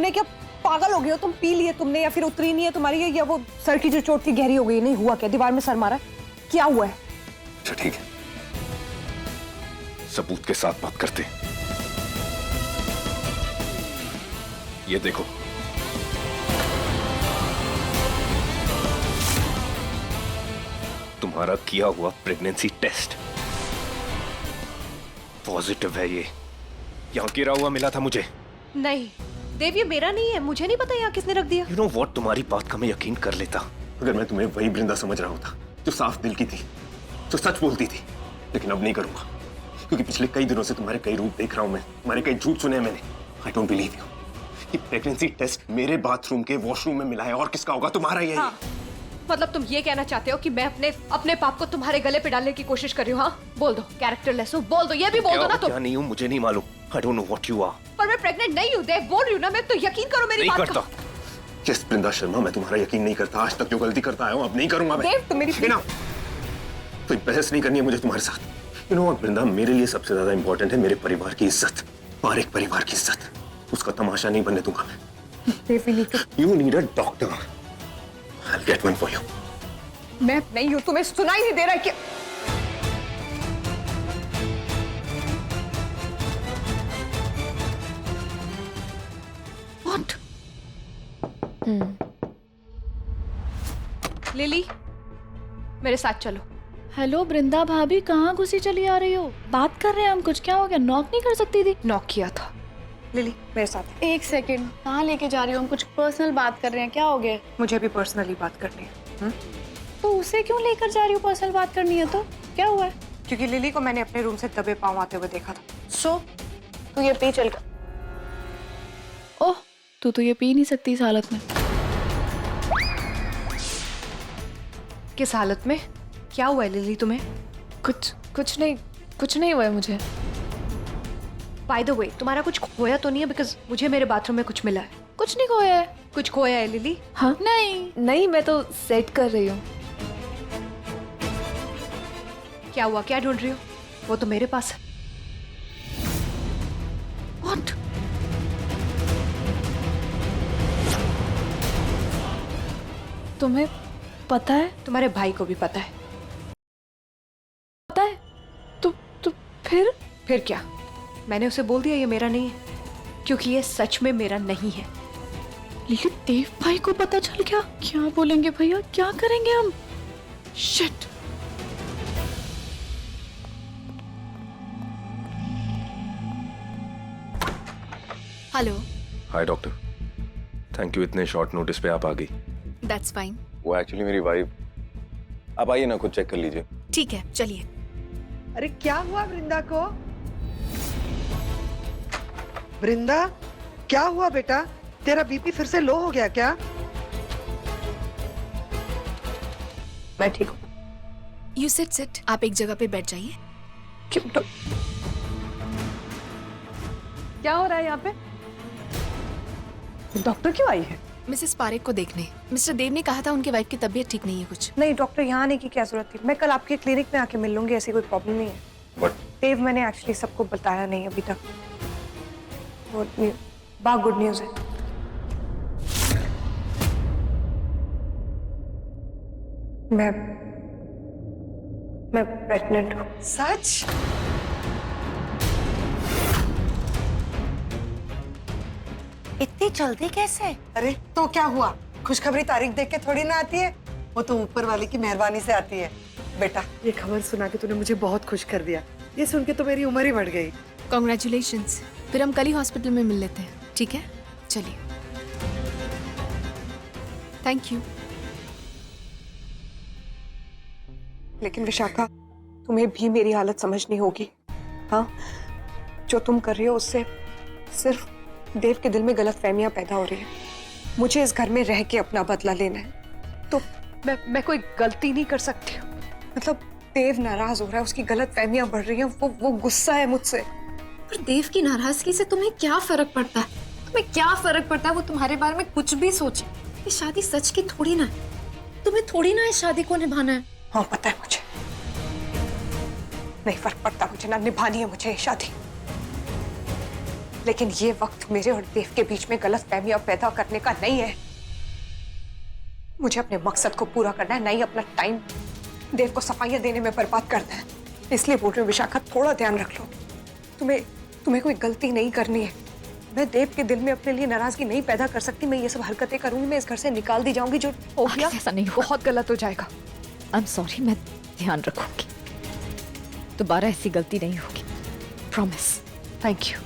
तुमने क्या पागल हो गए हो? तुम पी लिए तुमने या फिर उतरी नहीं है तुम्हारी, या वो सर की जो चोट थी गहरी हो गई? नहीं हुआ क्या? दीवार में सर मारा? क्या हुआ है? अच्छा ठीक है, सबूत के साथ बात करते। ये देखो, तुम्हारा किया हुआ प्रेगनेंसी टेस्ट पॉजिटिव है। ये यहाँ गिरा हुआ मिला था मुझे। नहीं देव, ये मेरा नहीं है, मुझे नहीं पता यहाँ किसने रख दिया। यू नो व्हाट, तुम्हारी बात का मैं यकीन कर लेता अगर मैं तुम्हें वही वृंदा समझ रहा होता जो साफ दिल की थी, जो सच बोलती थी। लेकिन अब नहीं करूंगा, क्योंकि पिछले कई दिनों से तुम्हारे कई रूप देख रहा हूं मैं, तुम्हारे कई झूठ सुने हैं मैंने। I don't believe you. ये प्रेगनेंसी टेस्ट मेरे बाथरूम के वॉशरूम में मिला है, और किसका होगा? तुम्हारा ही है। हाँ, मतलब तुम ये कहना चाहते हो कि मैं अपने पाप को तुम्हारे गले पे डालने की कोशिश कर रही हूँ? हाँ बोल दो, कैरेक्टरलेस हो, बोल दो, ये भी बोल दो ना तुम। क्या नहीं हूँ मुझे नहीं मालूम। I don't know what you are. पर मैं प्रेग्नेंट नहीं हूँ देव, बोल रही हूँ ना मैं, तो यकीन करो मेरी बात का। यस वृंदा शर्मा, मैं तुम्हारा यकीन नहीं करता। आज तक जो गलती करता आया हूँ अब नहीं करूंगा मैं। देव तुम मेरी कोई बहस नहीं करनी है मुझे तुम्हारे साथ। यू नो वृंदा, मेरे लिए सबसे ज्यादा इंपॉर्टेंट है मेरे परिवार की इज्जत, और एक परिवार की इज्जत, उसका तमाशा नहीं बनने दूंगा मैं। You need a doctor. I'll get one for you. मैं नहीं हूं, तुम्हें सुनाई नहीं दे रहा है क्या? What? लिली, मेरे साथ चलो। हेलो वृंदा भाभी, कहाँ घुसी चली आ रही हो? बात कर रहे हैं हम, कुछ क्या हो गया? नॉक नहीं कर सकती थी? नॉक किया था। लिली मेरे साथ। एक सेकंड, कहाँ लेके जा रही हो? हम कुछ पर्सनल बात कर रहे हैं, क्या हो गया? मुझे भी पर्सनली बात करनी है। तो उसे क्यों लेकर जा रही हो? पर्सनल बात करनी है तो क्या हुआ है? क्योंकि लिली को मैंने अपने रूम से दबे पांव आते हुए देखा था। सो तू ये पी चल कर। ओह, तू तो ये पी नहीं सकती इस हालत में। किस हालत में? क्या हुआ है लिली तुम्हें? कुछ नहीं हुआ है मुझे। बाय द वे, तुम्हारा कुछ खोया तो नहीं है? बिकॉज मुझे मेरे बाथरूम में कुछ मिला है। कुछ नहीं खोया है। कुछ खोया है लिली? हाँ नहीं, मैं तो सेट कर रही हूँ। क्या हुआ? क्या ढूंढ रही हो? वो तो मेरे पास है। What? तुम्हें पता है? तुम्हारे भाई को भी पता है। पता है? तो फिर क्या? मैंने उसे बोल दिया ये मेरा नहीं है, क्योंकि ये सच में मेरा नहीं है। लेकिन देव भाई को पता चल गया, क्या बोलेंगे भैया? क्या करेंगे हम? Shit. Hello. Hi doctor, thank you, इतने शॉर्ट नोटिस पे आप आ गई। That's fine. वो एक्चुअली मेरी वाइफ। आप आइए ना, खुद चेक कर लीजिए। ठीक है, चलिए। अरे क्या हुआ वृंदा को? वृंदा, क्या हुआ बेटा? तेरा बीपी फिर से लो हो गया क्या? मैं ठीक हूँ। You sit. आप एक जगह पे बैठ जाइए। क्यों? क्या हो रहा है यहाँ पे? डॉक्टर क्यों आई है? मिसेस पारेख को देखने। मिस्टर देव ने कहा था उनकी वाइफ की तबीयत ठीक नहीं है कुछ। नहीं डॉक्टर, यहाँ आने की क्या जरूरत थी? मैं कल आपके क्लिनिक में आके मिल लूंगी, ऐसी कोई प्रॉब्लम नहीं है। बट देव, मैंने एक्चुअली सबको बताया नहीं अभी तक। वो गुड न्यूज है। मैं प्रेग्नेंट हूँ। सच? इतनी जल्दी कैसे? अरे तो क्या हुआ? खुशखबरी तारीख देख के थोड़ी ना आती है, वो तो ऊपर वाले की मेहरबानी से आती है। बेटा, ये खबर सुना के तूने मुझे बहुत खुश कर दिया। ये सुन के तो मेरी उम्र ही बढ़ गई। कॉन्ग्रेचुलेशंस। फिर हम कल ही हॉस्पिटल में मिल लेते हैं, ठीक है? चलिए। Thank you. लेकिन विशाखा, तुम्हें भी मेरी हालत समझनी होगी। हाँ, जो तुम कर रही हो उससे सिर्फ देव के दिल में गलतफहमियां पैदा हो रही है। मुझे इस घर में रह के अपना बदला लेना है, तो मैं कोई गलती नहीं कर सकती हूँ। मतलब देव नाराज हो रहा है, उसकी गलतफहमियां बढ़ रही हैं, वो गुस्सा है मुझसे। पर देव की नाराजगी से तुम्हें क्या फर्क पड़ता है? तुम्हें क्या फर्क पड़ता है वो तुम्हारे बारे में कुछ भी सोचे? ये शादी सच की थोड़ी ना है, तुम्हें थोड़ी ना इस शादी को निभाना है। हाँ पता है मुझे, नहीं फर्क पड़ता मुझे, ना निभानी है मुझे ये शादी। लेकिन ये वक्त मेरे और देव के बीच में गलतफहमियां पैदा करने का नहीं है। मुझे अपने मकसद को पूरा करना है, नहीं अपना टाइम देव को सफाइयां देने में बर्बाद करना है। इसलिए बोल रही हूँ विशाखा, थोड़ा ध्यान रख लो। तुम्हें कोई गलती नहीं करनी है। मैं देव के दिल में अपने लिए नाराजगी नहीं पैदा कर सकती। मैं ये सब हरकतें करूंगी, मैं इस घर से निकाल दी जाऊंगी। जो हो गया ऐसा नहीं होगा। बहुत गलत हो जाएगा। आई एम सॉरी, मैं ध्यान रखूंगी, दोबारा ऐसी गलती नहीं होगी, प्रॉमिस। Thank you.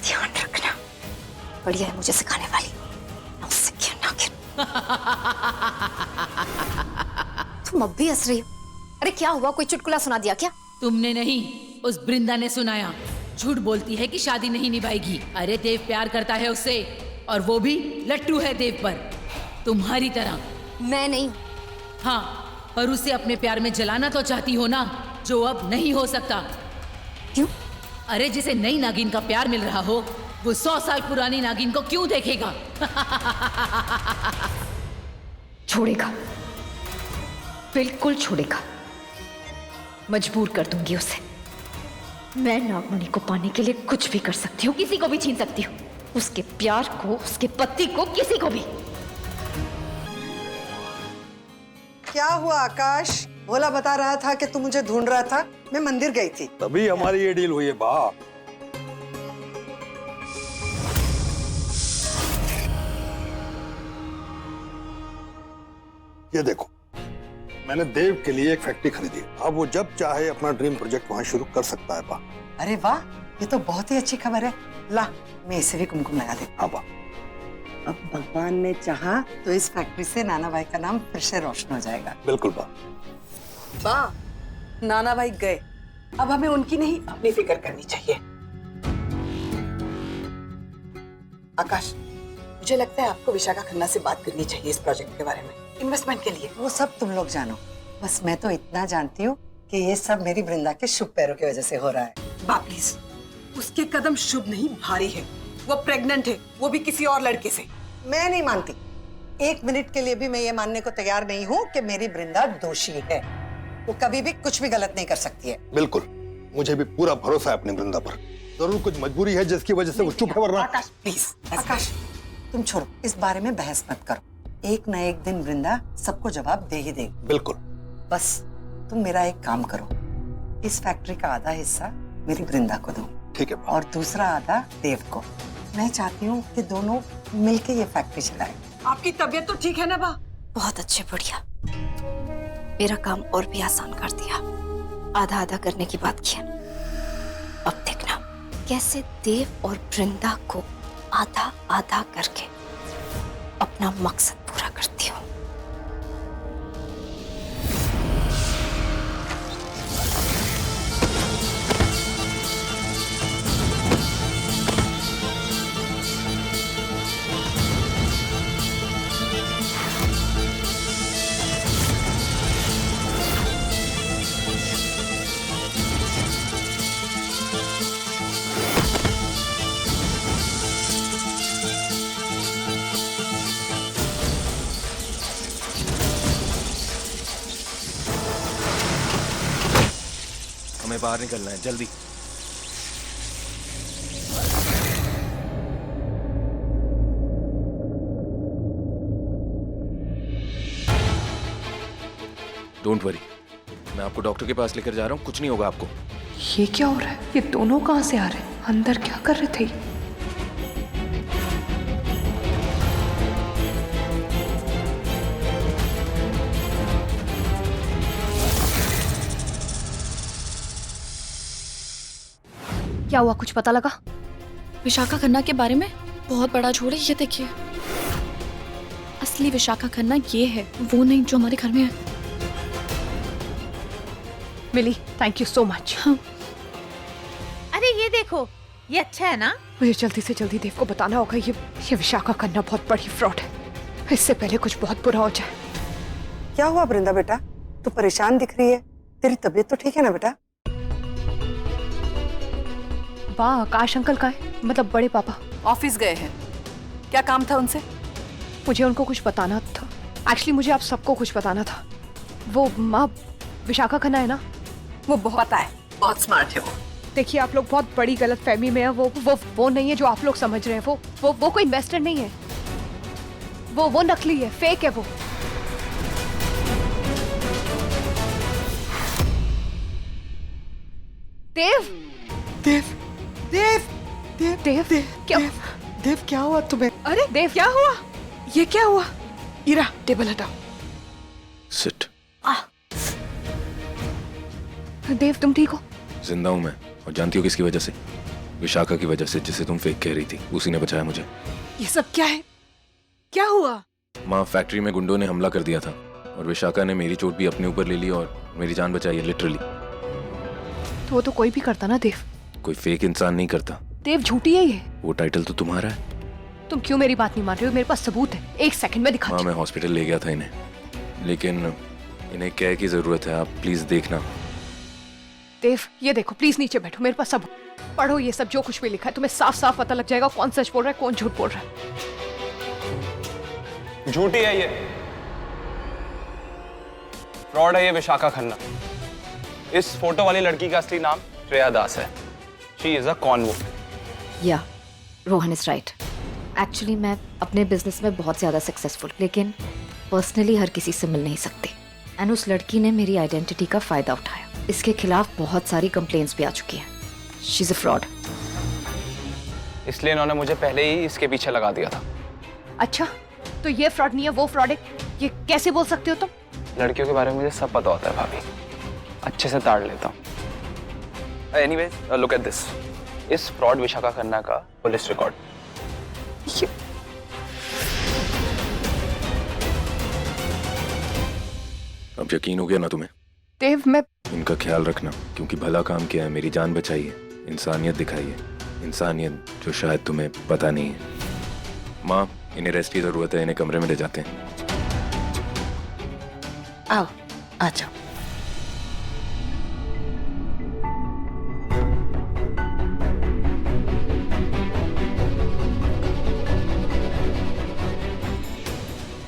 ध्यान रखना, बढ़िया है मुझे सिखाने वाली। नौसिखिया नागिन। तुम अब भी हंस रही हो? अरे क्या हुआ, कोई चुटकुला सुना दिया क्या? तुमने नहीं, उस बृंदा ने सुनाया। झूठ बोलती है कि शादी नहीं निभाएगी। अरे देव प्यार करता है उससे, और वो भी लट्टू है देव पर, तुम्हारी तरह। मैं नहीं। हाँ, पर उसे अपने प्यार में जलाना तो चाहती हो ना, जो अब नहीं हो सकता। क्यों? अरे जिसे नई नागिन का प्यार मिल रहा हो, वो 100 साल पुरानी नागिन को क्यों देखेगा? छोड़ेगा, बिल्कुल छोड़ेगा। मजबूर कर दूंगी उसे। मैं नागमणि को पाने के लिए कुछ भी कर सकती हूँ, किसी को भी छीन सकती हूँ, उसके प्यार को, उसके पति को, किसी को भी। क्या हुआ आकाश? भोला बता रहा था कि तू मुझे ढूंढ रहा था। मैं मंदिर गई थी। तभी हमारी ये डील हुई है बा। ये देखो, मैंने देव के लिए एक फैक्ट्री खरीदी। अब वो जब चाहे अपना ड्रीम प्रोजेक्ट वहां शुरू कर सकता है बा। अरे वाह, ये तो बहुत ही अच्छी खबर है। ला, मैं इसे भी कुमकुम लगा दे। हाँ बा। अब भगवान ने चाहा तो इस फैक्ट्री से नाना भाई का नाम फिर से रोशन हो जाएगा। बिल्कुल बा। बा, नाना भाई गए, अब हमें उनकी नहीं अपनी फिक्र करनी चाहिए। आकाश, मुझे लगता है आपको विशाखा खन्ना से बात करनी चाहिए इस प्रोजेक्ट के बारे में, इन्वेस्टमेंट के लिए। वो सब तुम लोग जानो, बस मैं तो इतना जानती हूँ कि ये सब मेरी वृंदा के शुभ पैरों की वजह से हो रहा है। प्लीज, उसके कदम शुभ नहीं भारी है। वो प्रेग्नेंट है, वो भी किसी और लड़के से। मैं नहीं मानती। एक मिनट के लिए भी मैं ये मानने को तैयार नहीं हूँ कि मेरी वृंदा दोषी है। वो कभी भी कुछ भी गलत नहीं कर सकती है। बिल्कुल, मुझे भी पूरा भरोसा है अपनी वृंदा पर। जरूर कुछ मजबूरी है जिसकी वजह से वो चुप है, वरना। आकाश प्लीज, आकाश तुम छोड़ो, इस बारे में बहस मत करो। एक न एक दिन वृंदा सबको जवाब दे ही देगी। बिल्कुल। बस तुम मेरा एक काम करो, इस फैक्ट्री का आधा हिस्सा मेरी वृंदा को दो। ठीक है। और दूसरा आधा देव को। मैं चाहती हूँ कि दोनों मिलके ये फैक्ट्री चलाएं। आपकी तबीयत तो ठीक है ना बा? बहुत अच्छे, बढ़िया। मेरा काम और भी आसान कर दिया। आधा आधा करने की बात की। अब देखना कैसे देव और वृंदा को आधा आधा करके अपना मकसद पूरा करती हूँ। हमें बाहर निकलना है, जल्दी। डोंट वरी, मैं आपको डॉक्टर के पास लेकर जा रहा हूँ, कुछ नहीं होगा आपको। ये क्या हो रहा है? ये दोनों कहाँ से आ रहे हैं? अंदर क्या कर रहे थे? क्या हुआ, कुछ पता लगा? विशाखा खन्ना के बारे में बहुत बड़ा झूठ है। ये देखिए, असली विशाखा खन्ना ये है, वो नहीं जो हमारे घर में है। मिली, थैंक यू सो मच। हाँ। अरे ये देखो, ये अच्छा है ना? मुझे जल्दी से जल्दी देव को बताना होगा। ये विशाखा खन्ना बहुत बड़ी फ्रॉड है। इससे पहले कुछ बहुत बुरा हो जाए। क्या हुआ वृंदा बेटा, तू परेशान दिख रही है? तेरी तबीयत तो ठीक है ना बेटा? वाह, आकाश अंकल का है, मतलब बड़े पापा। ऑफिस गए हैं, क्या काम था उनसे? मुझे उनको कुछ बताना था। एक्चुअली मुझे आप सबको कुछ बताना था। वो माँ विशाखा खन्ना है ना, वो बहुत पता है, बहुत स्मार्ट है वो। देखिए आप लोग बहुत बड़ी गलतफहमी में है। वो नहीं है जो आप लोग समझ रहे हैं। वो कोई इन्वेस्टर नहीं है। वो नकली है, फेक है वो। देव देव देव देव देव देव क्या देव क्या हुआ तुम्हें? अरे देव क्या हुआ? ये क्या हुआ? इरा टेबल हटाओ। सिट। देव तुम ठीक हो? जिंदा हूं मैं, और जानती हो किसकी वजह से? विशाखा की वजह से, जिसे तुम फेक कह रही थी। उसी ने बचाया मुझे। ये सब क्या है? क्या हुआ? माँ, फैक्ट्री में गुंडों ने हमला कर दिया था और विशाखा ने मेरी चोट भी अपने ऊपर ले ली और मेरी जान बचाई है, लिटरली। तो वो तो कोई भी करता ना देव। कोई फेक इंसान नहीं करता। देव झूठी है ये। वो टाइटल तो तुम्हारा है। तुम क्यों मेरी बात नहीं मान रहे हो? मेरे पास सबूत है, एक सेकंड में दिखाती माँ, हूँ। मैं हॉस्पिटल ले गया था इन्हें, लेकिन इन्हें क्या की जरूरत है, आप प्लीज देखना। देव ये देखो, प्लीज नीचे बैठो, मेरे पास सब पढ़ो। ये सब जो कुछ भी लिखा है तुम्हें साफ साफ पता लग जाएगा कौन सच बोल रहा है, कौन झूठ बोल रहा है। झूठी है ये, फ्रॉड है ये विशाखा खन्ना। इस फोटो वाली लड़की का असली नाम श्रेया दास है। She is a convo. या रोहन इज राइट। एक्चुअली मैं अपने बिजनेस में बहुत ज़्यादा सक्सेसफुल, लेकिन पर्सनली हर किसी से मिल नहीं सकती। एंड उस लड़की ने मेरी आइडेंटिटी का फ़ायदा उठाया। इसके खिलाफ बहुत सारी कंप्लेंट्स भी आ चुकी हैं। She is a fraud. इसलिए इन्होंने मुझे पहले ही इसके पीछे लगा दिया था। अच्छा, तो ये फ्रॉड नहीं है, वो फ्रॉड है, ये कैसे बोल सकते हो तुम? लड़कियों के बारे में मुझे सब पता होता है भाभी, अच्छे से ताड़ लेता हूँ। Anyways, look at this. इस फ्रॉड विशाखा खन्ना का पुलिस रिकॉर्ड। अब यकीन हो गया ना तुम्हें? देव मैं इनका ख्याल रखना, क्योंकि भला काम किया है, मेरी जान बचाई है, इंसानियत दिखाई है, इंसानियत जो शायद तुम्हें पता नहीं है। माँ, इन्हें रेस्ट की जरूरत है, इन्हें कमरे में ले जाते हैं। आओ, आ जाओ।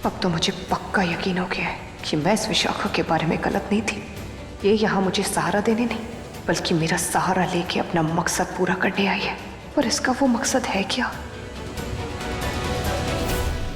अब तो मुझे पक्का यकीन हो गया है कि मैं इस विशाखा के बारे में गलत नहीं थी। ये यहाँ मुझे सहारा देने नहीं, बल्कि मेरा सहारा लेके अपना मकसद पूरा करने आई है। पर इसका वो मकसद है क्या?